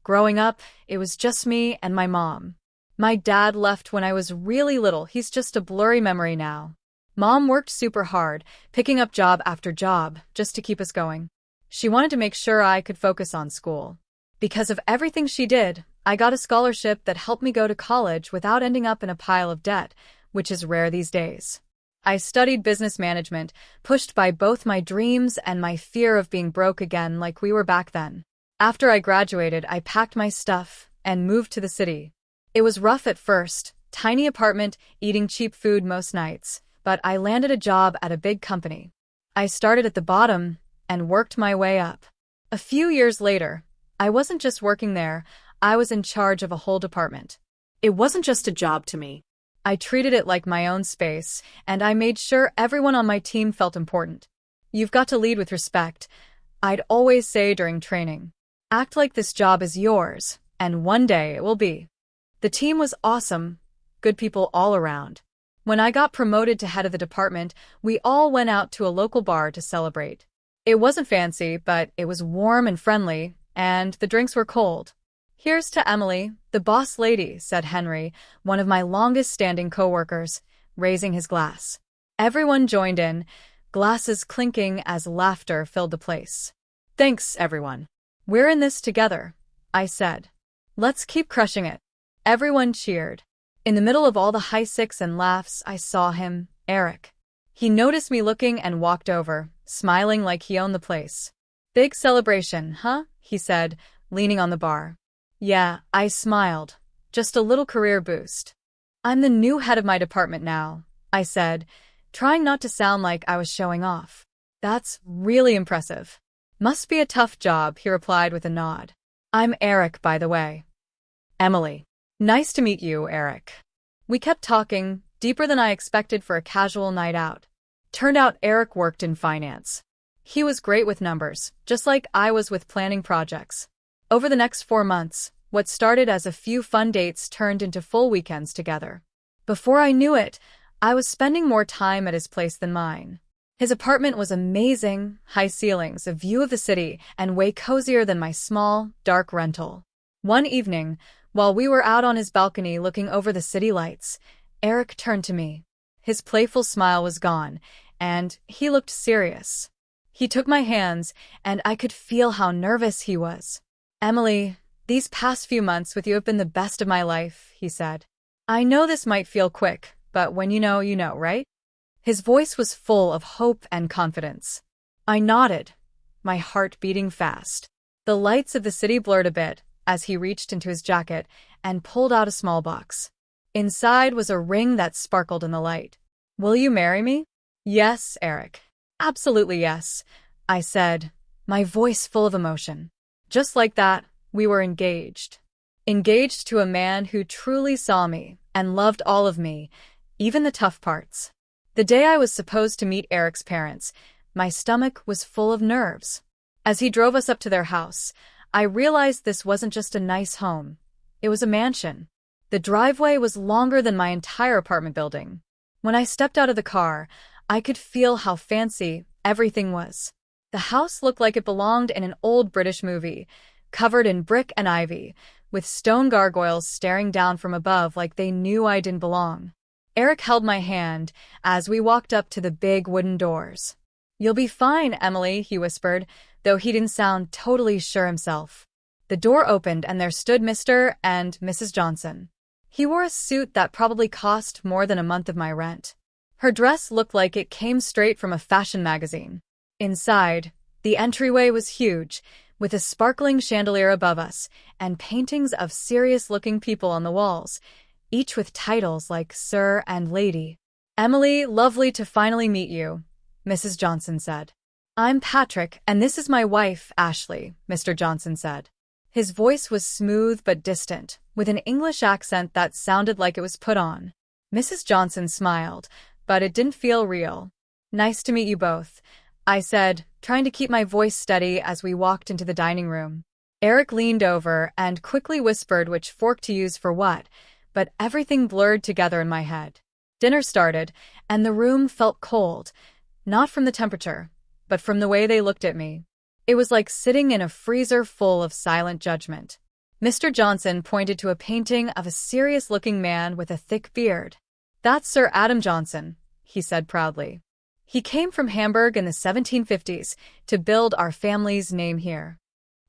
Growing up, it was just me and my mom. My dad left when I was really little. He's just a blurry memory now. Mom worked super hard, picking up job after job, just to keep us going. She wanted to make sure I could focus on school. Because of everything she did, I got a scholarship that helped me go to college without ending up in a pile of debt, which is rare these days. I studied business management, pushed by both my dreams and my fear of being broke again like we were back then. After I graduated, I packed my stuff and moved to the city. It was rough at first, tiny apartment, eating cheap food most nights, but I landed a job at a big company. I started at the bottom and worked my way up. A few years later, I wasn't just working there, I was in charge of a whole department. It wasn't just a job to me. I treated it like my own space, and I made sure everyone on my team felt important. You've got to lead with respect, I'd always say during training. Act like this job is yours, and one day it will be. The team was awesome, good people all around. When I got promoted to head of the department, we all went out to a local bar to celebrate. It wasn't fancy, but it was warm and friendly, and the drinks were cold. Here's to Emily, the boss lady, said Henry, one of my longest-standing coworkers, raising his glass. Everyone joined in, glasses clinking as laughter filled the place. Thanks, everyone. We're in this together, I said. Let's keep crushing it. Everyone cheered. In the middle of all the high six and laughs, I saw him, Eric. He noticed me looking and walked over, smiling like he owned the place. Big celebration, huh? He said, leaning on the bar. Yeah, I smiled. Just a little career boost. I'm the new head of my department now, I said, trying not to sound like I was showing off. That's really impressive. Must be a tough job, he replied with a nod. I'm Eric, by the way. Emily. Nice to meet you, Eric. We kept talking, deeper than I expected for a casual night out. Turned out Eric worked in finance. He was great with numbers, just like I was with planning projects. Over the next 4 months, what started as a few fun dates turned into full weekends together. Before I knew it, I was spending more time at his place than mine. His apartment was amazing, high ceilings, a view of the city, and way cozier than my small, dark rental. One evening, while we were out on his balcony looking over the city lights, Eric turned to me. His playful smile was gone, and he looked serious. He took my hands, and I could feel how nervous he was. Emily, these past few months with you have been the best of my life, he said. I know this might feel quick, but when you know, right? His voice was full of hope and confidence. I nodded, my heart beating fast. The lights of the city blurred a bit as he reached into his jacket and pulled out a small box. Inside was a ring that sparkled in the light. Will you marry me? Yes, Eric. Absolutely yes, I said, my voice full of emotion. Just like that, we were engaged. Engaged to a man who truly saw me and loved all of me, even the tough parts. The day I was supposed to meet Eric's parents, my stomach was full of nerves. As he drove us up to their house, I realized this wasn't just a nice home. It was a mansion. The driveway was longer than my entire apartment building. When I stepped out of the car, I could feel how fancy everything was. The house looked like it belonged in an old British movie, covered in brick and ivy, with stone gargoyles staring down from above like they knew I didn't belong. Eric held my hand as we walked up to the big wooden doors. You'll be fine, Emily, he whispered, though he didn't sound totally sure himself. The door opened and there stood Mr. and Mrs. Johnson. He wore a suit that probably cost more than a month of my rent. Her dress looked like it came straight from a fashion magazine. Inside, the entryway was huge, with a sparkling chandelier above us and paintings of serious-looking people on the walls, each with titles like Sir and Lady. Emily, lovely to finally meet you, Mrs. Johnson said. I'm Patrick, and this is my wife, Ashley, Mr. Johnson said. His voice was smooth but distant, with an English accent that sounded like it was put on. Mrs. Johnson smiled, but it didn't feel real. Nice to meet you both, I said, trying to keep my voice steady as we walked into the dining room. Eric leaned over and quickly whispered which fork to use for what, but everything blurred together in my head. Dinner started, and the room felt cold, not from the temperature, but from the way they looked at me. It was like sitting in a freezer full of silent judgment. Mr. Johnson pointed to a painting of a serious-looking man with a thick beard. "That's Sir Adam Johnson," he said proudly. "He came from Hamburg in the 1750s to build our family's name here."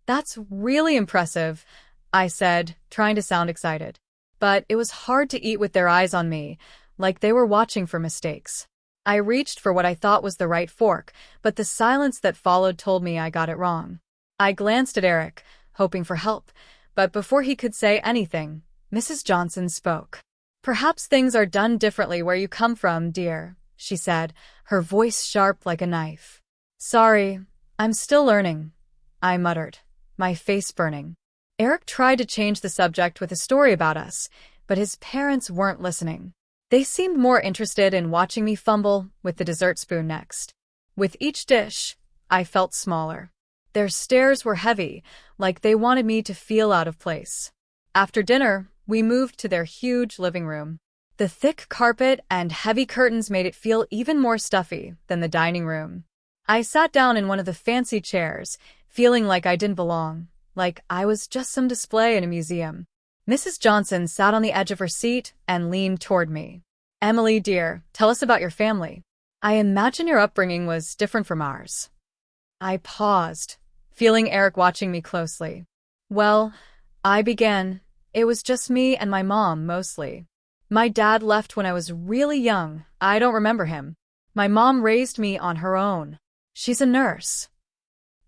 "That's really impressive," I said, trying to sound excited. But it was hard to eat with their eyes on me, like they were watching for mistakes. I reached for what I thought was the right fork, but the silence that followed told me I got it wrong. I glanced at Eric, hoping for help, but before he could say anything, Mrs. Johnson spoke. "Perhaps things are done differently where you come from, dear," she said, her voice sharp like a knife. "Sorry, I'm still learning," I muttered, my face burning. Eric tried to change the subject with a story about us, but his parents weren't listening. They seemed more interested in watching me fumble with the dessert spoon next. With each dish, I felt smaller. Their stares were heavy, like they wanted me to feel out of place. After dinner, we moved to their huge living room. The thick carpet and heavy curtains made it feel even more stuffy than the dining room. I sat down in one of the fancy chairs, feeling like I didn't belong, like I was just some display in a museum. Mrs. Johnson sat on the edge of her seat and leaned toward me. "Emily, dear, tell us about your family. I imagine your upbringing was different from ours." I paused, feeling Eric watching me closely. "Well," I began, "it was just me and my mom, mostly. My dad left when I was really young. I don't remember him. My mom raised me on her own. She's a nurse."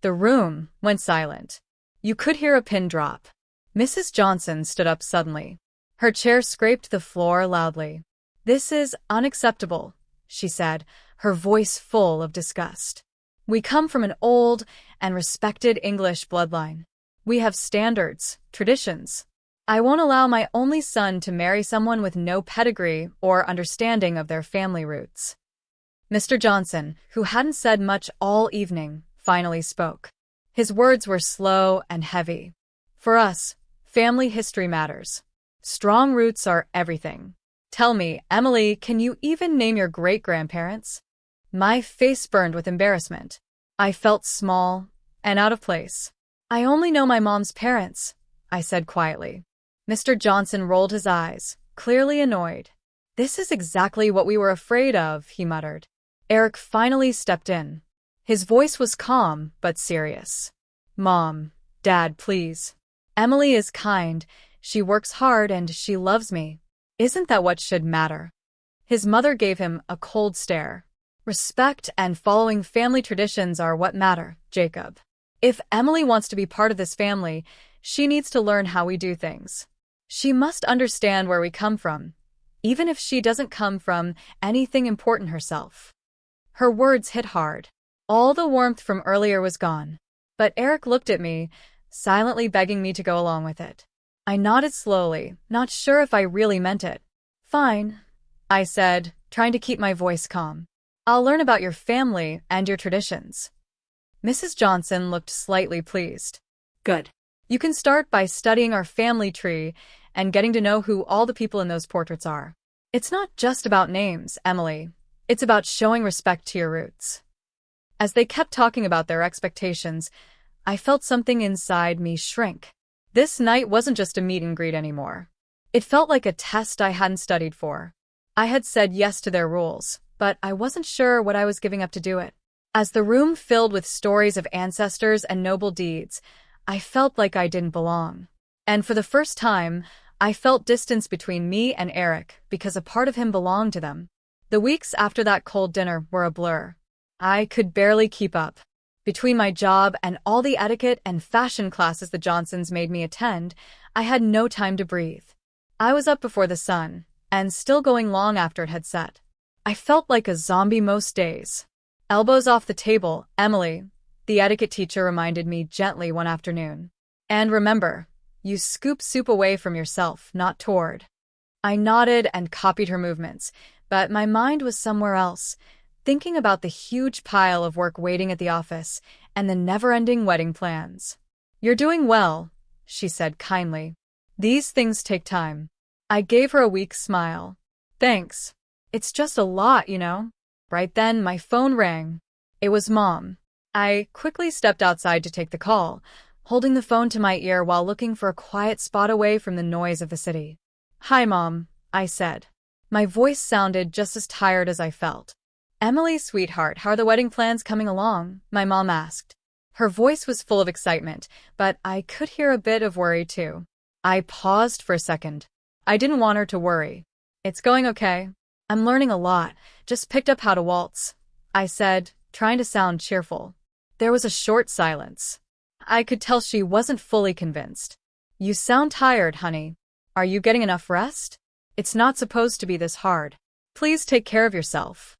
The room went silent. You could hear a pin drop. Mrs. Johnson stood up suddenly. Her chair scraped the floor loudly. "This is unacceptable," she said, her voice full of disgust. "We come from an old and respected English bloodline. We have standards, traditions. I won't allow my only son to marry someone with no pedigree or understanding of their family roots." Mr. Johnson, who hadn't said much all evening, finally spoke. His words were slow and heavy. "For us, family history matters. Strong roots are everything. Tell me, Emily, can you even name your great-grandparents?" My face burned with embarrassment. I felt small and out of place. "I only know my mom's parents," I said quietly. Mr. Johnson rolled his eyes, clearly annoyed. "This is exactly what we were afraid of," he muttered. Eric finally stepped in. His voice was calm but serious. "Mom, Dad, please. Emily is kind, she works hard, and she loves me. Isn't that what should matter?" His mother gave him a cold stare. "Respect and following family traditions are what matter, Jacob. If Emily wants to be part of this family, she needs to learn how we do things. She must understand where we come from, even if she doesn't come from anything important herself." Her words hit hard. All the warmth from earlier was gone. But Eric looked at me, silently begging me to go along with it. I nodded slowly, not sure if I really meant it. "Fine," I said, trying to keep my voice calm. "I'll learn about your family and your traditions." Mrs. Johnson looked slightly pleased. Good. "You can start by studying our family tree and getting to know who all the people in those portraits are. It's not just about names, Emily. It's about showing respect to your roots." As they kept talking about their expectations, I felt something inside me shrink. This night wasn't just a meet and greet anymore. It felt like a test I hadn't studied for. I had said yes to their rules, but I wasn't sure what I was giving up to do it. As the room filled with stories of ancestors and noble deeds, I felt like I didn't belong. And for the first time, I felt distance between me and Eric because a part of him belonged to them. The weeks after that cold dinner were a blur. I could barely keep up. Between my job and all the etiquette and fashion classes the Johnsons made me attend, I had no time to breathe. I was up before the sun, and still going long after it had set. I felt like a zombie most days. "Elbows off the table, Emily," the etiquette teacher reminded me gently one afternoon. "And remember, you scoop soup away from yourself, not toward." I nodded and copied her movements, but my mind was somewhere else, thinking about the huge pile of work waiting at the office and the never-ending wedding plans. "You're doing well," she said kindly. "These things take time." I gave her a weak smile. "Thanks. It's just a lot, you know." Right then, my phone rang. It was Mom. I quickly stepped outside to take the call, holding the phone to my ear while looking for a quiet spot away from the noise of the city. "Hi, Mom," I said. My voice sounded just as tired as I felt. "Emily, sweetheart, how are the wedding plans coming along?" my mom asked. Her voice was full of excitement, but I could hear a bit of worry too. I paused for a second. I didn't want her to worry. "It's going okay. I'm learning a lot. Just picked up how to waltz," I said, trying to sound cheerful. There was a short silence. I could tell she wasn't fully convinced. "You sound tired, honey. Are you getting enough rest? It's not supposed to be this hard. Please take care of yourself."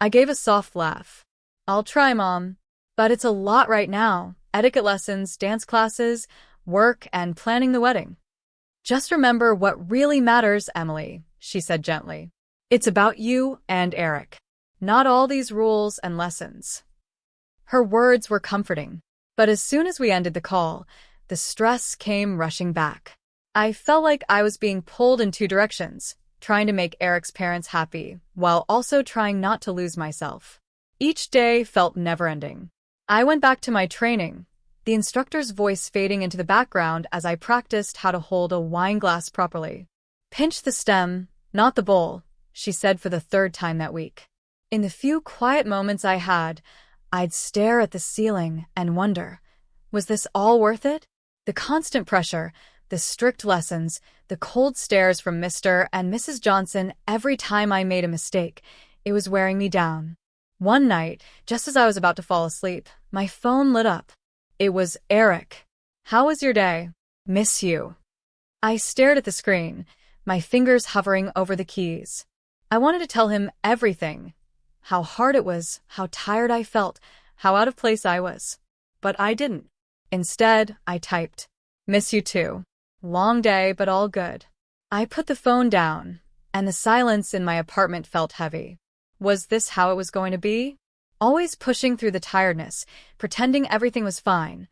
I gave a soft laugh. "I'll try, Mom. But it's a lot right now. Etiquette lessons, dance classes, work, and planning the wedding." "Just remember what really matters, Emily," she said gently. "It's about you and Eric. Not all these rules and lessons." Her words were comforting. But as soon as we ended the call, the stress came rushing back. I felt like I was being pulled in two directions, trying to make Eric's parents happy, while also trying not to lose myself. Each day felt never-ending. I went back to my training, the instructor's voice fading into the background as I practiced how to hold a wine glass properly. "Pinch the stem, not the bowl," she said for the third time that week. In the few quiet moments I had, I'd stare at the ceiling and wonder, was this all worth it? The constant pressure, the strict lessons, the cold stares from Mr. and Mrs. Johnson every time I made a mistake, it was wearing me down. One night, just as I was about to fall asleep, my phone lit up. It was Eric. "How was your day? Miss you." I stared at the screen, my fingers hovering over the keys. I wanted to tell him everything. How hard it was, how tired I felt, how out of place I was. But I didn't. Instead, I typed, "Miss you too. Long day, but all good." I put the phone down, and the silence in my apartment felt heavy. Was this how it was going to be? Always pushing through the tiredness, pretending everything was fine,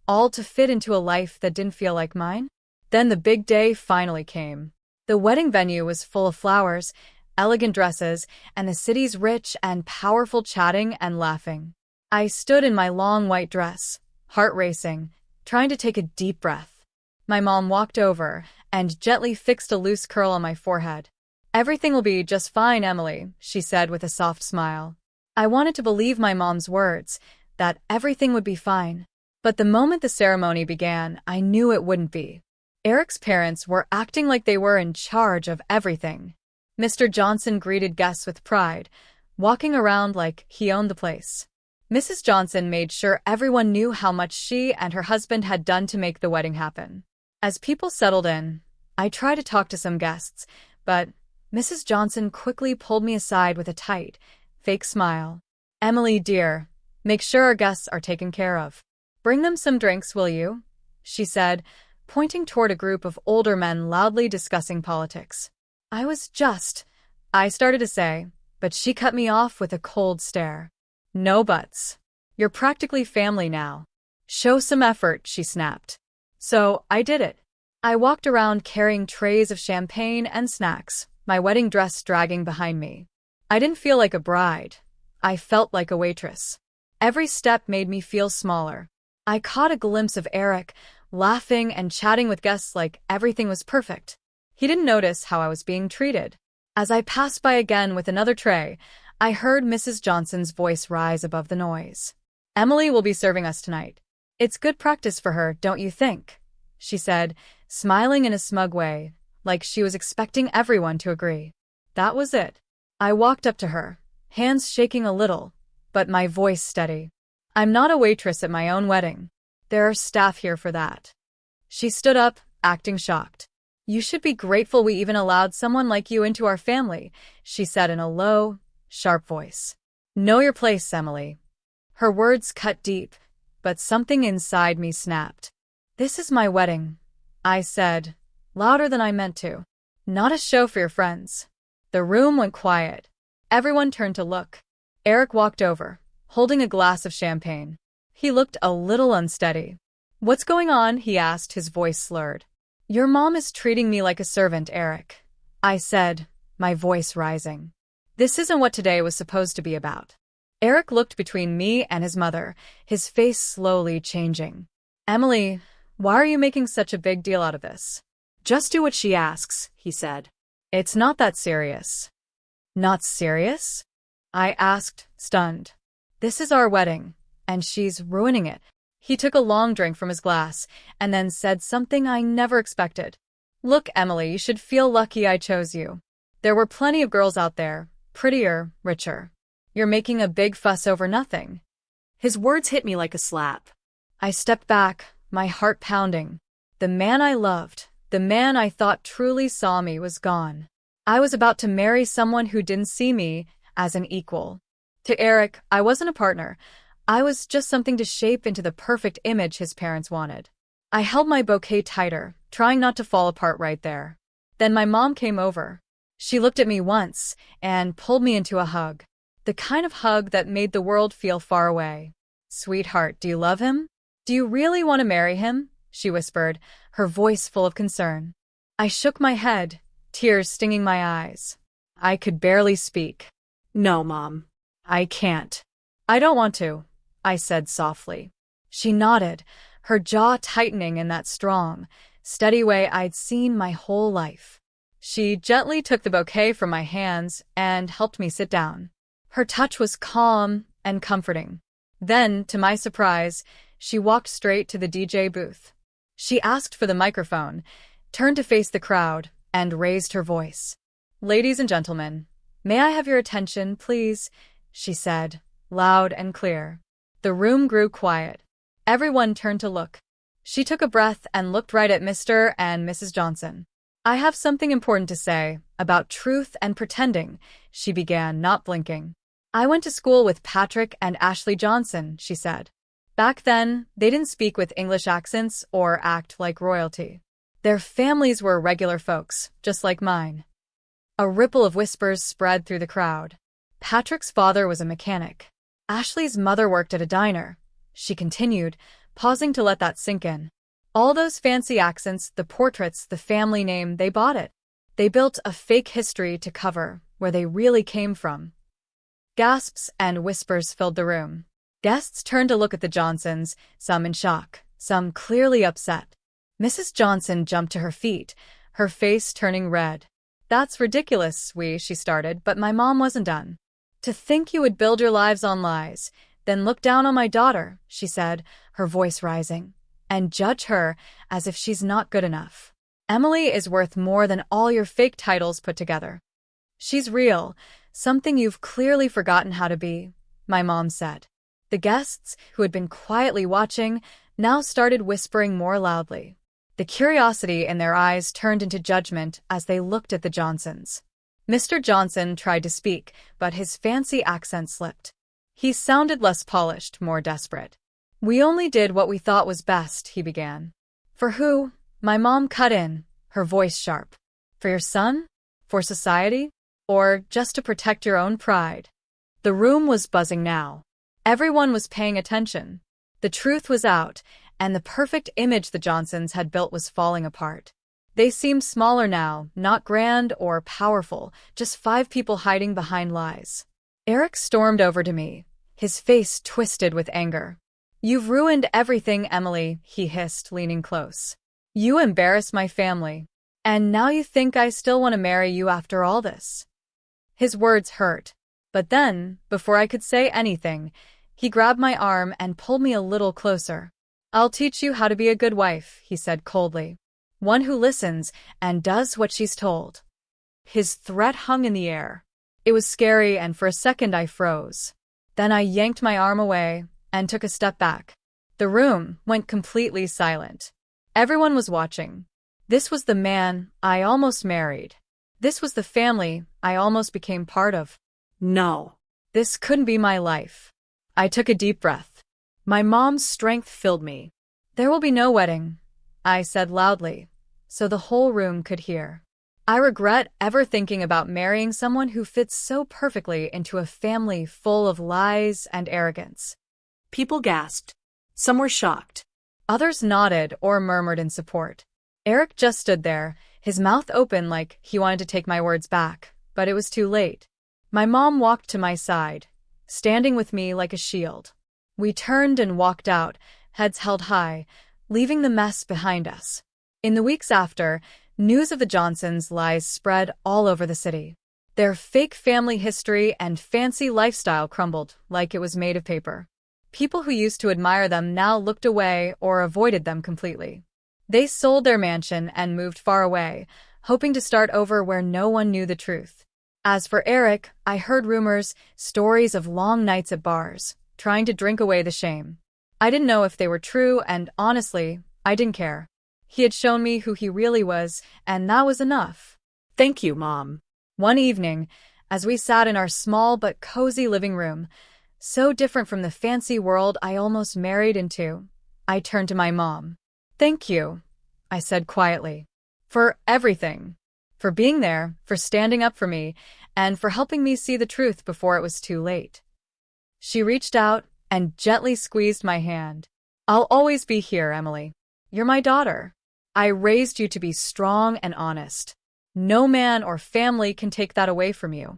all to fit into a life that didn't feel like mine? Then the big day finally came. The wedding venue was full of flowers, elegant dresses, and the city's rich and powerful chatting and laughing. I stood in my long white dress, heart racing, trying to take a deep breath. My mom walked over and gently fixed a loose curl on my forehead. "Everything will be just fine, Emily," she said with a soft smile. I wanted to believe my mom's words, that everything would be fine. But the moment the ceremony began, I knew it wouldn't be. Eric's parents were acting like they were in charge of everything. Mr. Johnson greeted guests with pride, walking around like he owned the place. Mrs. Johnson made sure everyone knew how much she and her husband had done to make the wedding happen. As people settled in, I tried to talk to some guests, but Mrs. Johnson quickly pulled me aside with a tight, fake smile. "Emily, dear, make sure our guests are taken care of. Bring them some drinks, will you?" she said, pointing toward a group of older men loudly discussing politics. I started to say, but she cut me off with a cold stare. "No buts. You're practically family now. Show some effort," she snapped. So I did it. I walked around carrying trays of champagne and snacks, my wedding dress dragging behind me. I didn't feel like a bride. I felt like a waitress. Every step made me feel smaller. I caught a glimpse of Eric, laughing and chatting with guests like everything was perfect. He didn't notice how I was being treated. As I passed by again with another tray, I heard Mrs. Johnson's voice rise above the noise. "Emily will be serving us tonight. It's good practice for her, don't you think?" she said, smiling in a smug way, like she was expecting everyone to agree. That was it. I walked up to her, hands shaking a little, but my voice steady. "I'm not a waitress at my own wedding. There are staff here for that." She stood up, acting shocked. "You should be grateful we even allowed someone like you into our family," she said in a low, sharp voice. "Know your place, Emily." Her words cut deep, but something inside me snapped. "This is my wedding," I said, louder than I meant to. "Not a show for your friends." The room went quiet. Everyone turned to look. Eric walked over, holding a glass of champagne. He looked a little unsteady. "What's going on?" he asked, his voice slurred. "Your mom is treating me like a servant, Eric," I said, my voice rising. "This isn't what today was supposed to be about." Eric looked between me and his mother, his face slowly changing. Emily, why are you making such a big deal out of this? Just do what she asks, he said. It's not that serious. Not serious? I asked, stunned. This is our wedding, and she's ruining it. He took a long drink from his glass and then said something I never expected. Look, Emily, you should feel lucky I chose you. There were plenty of girls out there, prettier, richer. You're making a big fuss over nothing. His words hit me like a slap. I stepped back, my heart pounding. The man I loved, the man I thought truly saw me, was gone. I was about to marry someone who didn't see me as an equal. To Eric, I wasn't a partner. I was just something to shape into the perfect image his parents wanted. I held my bouquet tighter, trying not to fall apart right there. Then my mom came over. She looked at me once and pulled me into a hug. The kind of hug that made the world feel far away. Sweetheart, do you love him? Do you really want to marry him? She whispered, her voice full of concern. I shook my head, tears stinging my eyes. I could barely speak. No, Mom. I can't. I don't want to, I said softly. She nodded, her jaw tightening in that strong, steady way I'd seen my whole life. She gently took the bouquet from my hands and helped me sit down. Her touch was calm and comforting. Then, to my surprise, she walked straight to the DJ booth. She asked for the microphone, turned to face the crowd, and raised her voice. Ladies and gentlemen, may I have your attention, please? She said, loud and clear. The room grew quiet. Everyone turned to look. She took a breath and looked right at Mr. and Mrs. Johnson. I have something important to say about truth and pretending, she began, not blinking. I went to school with Patrick and Ashley Johnson, she said. Back then, they didn't speak with English accents or act like royalty. Their families were regular folks, just like mine. A ripple of whispers spread through the crowd. Patrick's father was a mechanic. Ashley's mother worked at a diner. She continued, pausing to let that sink in. All those fancy accents, the portraits, the family name, they bought it. They built a fake history to cover where they really came from. Gasps and whispers filled the room. Guests turned to look at the Johnsons, some in shock, some clearly upset. Mrs. Johnson jumped to her feet, her face turning red. That's ridiculous, she started, but my mom wasn't done. To think you would build your lives on lies, then look down on my daughter, she said, her voice rising, and judge her as if she's not good enough. Emily is worth more than all your fake titles put together. She's real, something you've clearly forgotten how to be, my mom said. The guests, who had been quietly watching, now started whispering more loudly. The curiosity in their eyes turned into judgment as they looked at the Johnsons. Mr. Johnson tried to speak, but his fancy accent slipped. He sounded less polished, more desperate. We only did what we thought was best, he began. For who? My mom cut in, her voice sharp. For your son? For society? Or just to protect your own pride? The room was buzzing now. Everyone was paying attention. The truth was out, and the perfect image the Johnsons had built was falling apart. They seemed smaller now, not grand or powerful, just 5 people hiding behind lies. Eric stormed over to me, his face twisted with anger. You've ruined everything, Emily, he hissed, leaning close. You embarrassed my family. And now you think I still want to marry you after all this? His words hurt. But then, before I could say anything, he grabbed my arm and pulled me a little closer. I'll teach you how to be a good wife, he said coldly. One who listens and does what she's told. His threat hung in the air. It was scary, and for a second I froze. Then I yanked my arm away and took a step back. The room went completely silent. Everyone was watching. This was the man I almost married. This was the family I almost became part of. No. This couldn't be my life. I took a deep breath. My mom's strength filled me. There will be no wedding, I said loudly, so the whole room could hear. I regret ever thinking about marrying someone who fits so perfectly into a family full of lies and arrogance. People gasped. Some were shocked. Others nodded or murmured in support. Eric just stood there, his mouth open like he wanted to take my words back, but it was too late. My mom walked to my side, standing with me like a shield. We turned and walked out, heads held high, leaving the mess behind us. In the weeks after, news of the Johnsons' lies spread all over the city. Their fake family history and fancy lifestyle crumbled like it was made of paper. People who used to admire them now looked away or avoided them completely. They sold their mansion and moved far away, hoping to start over where no one knew the truth. As for Eric, I heard rumors, stories of long nights at bars, trying to drink away the shame. I didn't know if they were true, and honestly, I didn't care. He had shown me who he really was, and that was enough. Thank you, Mom. One evening, as we sat in our small but cozy living room, so different from the fancy world I almost married into, I turned to my mom. "Thank you," I said quietly, "for everything. For being there, for standing up for me, and for helping me see the truth before it was too late." She reached out and gently squeezed my hand. "I'll always be here, Emily. You're my daughter. I raised you to be strong and honest. No man or family can take that away from you."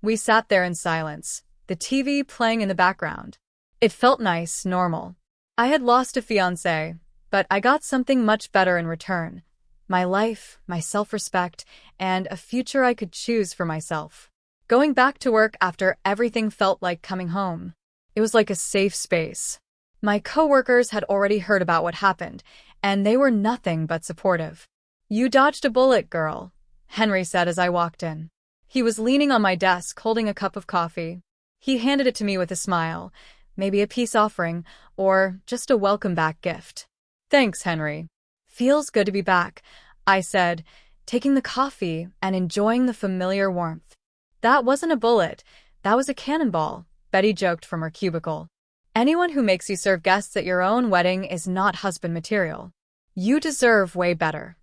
We sat there in silence, the TV playing in the background. It felt nice, normal. I had lost a fiancé, but I got something much better in return. My life, my self-respect, and a future I could choose for myself. Going back to work after everything felt like coming home. It was like a safe space. My coworkers had already heard about what happened, and they were nothing but supportive. "You dodged a bullet, girl," Henry said as I walked in. He was leaning on my desk holding a cup of coffee. He handed it to me with a smile, maybe a peace offering, or just a welcome-back gift. "Thanks, Henry. Feels good to be back," I said, taking the coffee and enjoying the familiar warmth. "That wasn't a bullet, that was a cannonball," Betty joked from her cubicle. "Anyone who makes you serve guests at your own wedding is not husband material. You deserve way better."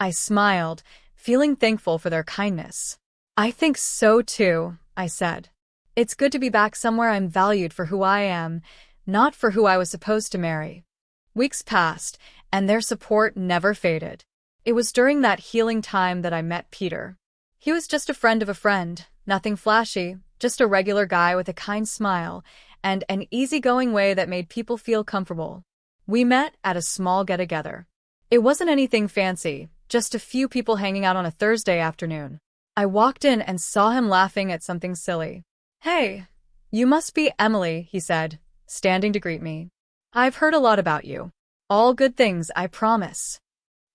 I smiled, feeling thankful for their kindness. "I think so too," I said. "It's good to be back somewhere I'm valued for who I am, not for who I was supposed to marry." Weeks passed, and their support never faded. It was during that healing time that I met Peter. He was just a friend of a friend, nothing flashy, just a regular guy with a kind smile and an easygoing way that made people feel comfortable. We met at a small get-together. It wasn't anything fancy, just a few people hanging out on a Thursday afternoon. I walked in and saw him laughing at something silly. "Hey, you must be Emily," he said, standing to greet me. "I've heard a lot about you. All good things, I promise."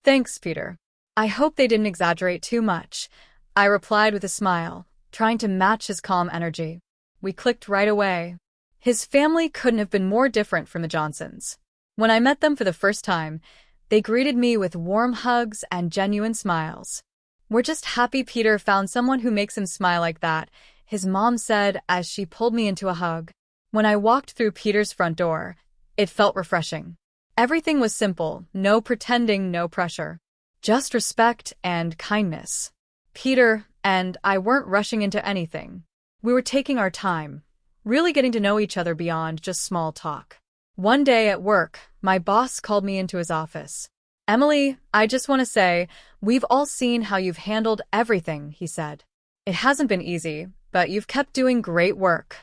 "Thanks, Peter. I hope they didn't exaggerate too much," I replied with a smile, trying to match his calm energy. We clicked right away. His family couldn't have been more different from the Johnsons. When I met them for the first time, they greeted me with warm hugs and genuine smiles. "We're just happy Peter found someone who makes him smile like that," his mom said as she pulled me into a hug. When I walked through Peter's front door, it felt refreshing. Everything was simple, no pretending, no pressure. Just respect and kindness. Peter and I weren't rushing into anything. We were taking our time, really getting to know each other beyond just small talk. One day at work, my boss called me into his office. "Emily, I just want to say, we've all seen how you've handled everything," he said. "It hasn't been easy, but you've kept doing great work."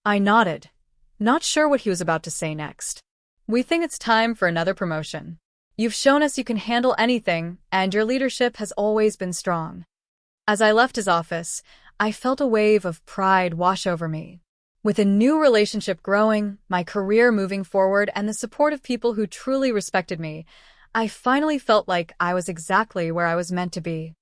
I nodded, not sure what he was about to say next. "We think it's time for another promotion. You've shown us you can handle anything, and your leadership has always been strong." As I left his office, I felt a wave of pride wash over me. With a new relationship growing, my career moving forward, and the support of people who truly respected me, I finally felt like I was exactly where I was meant to be.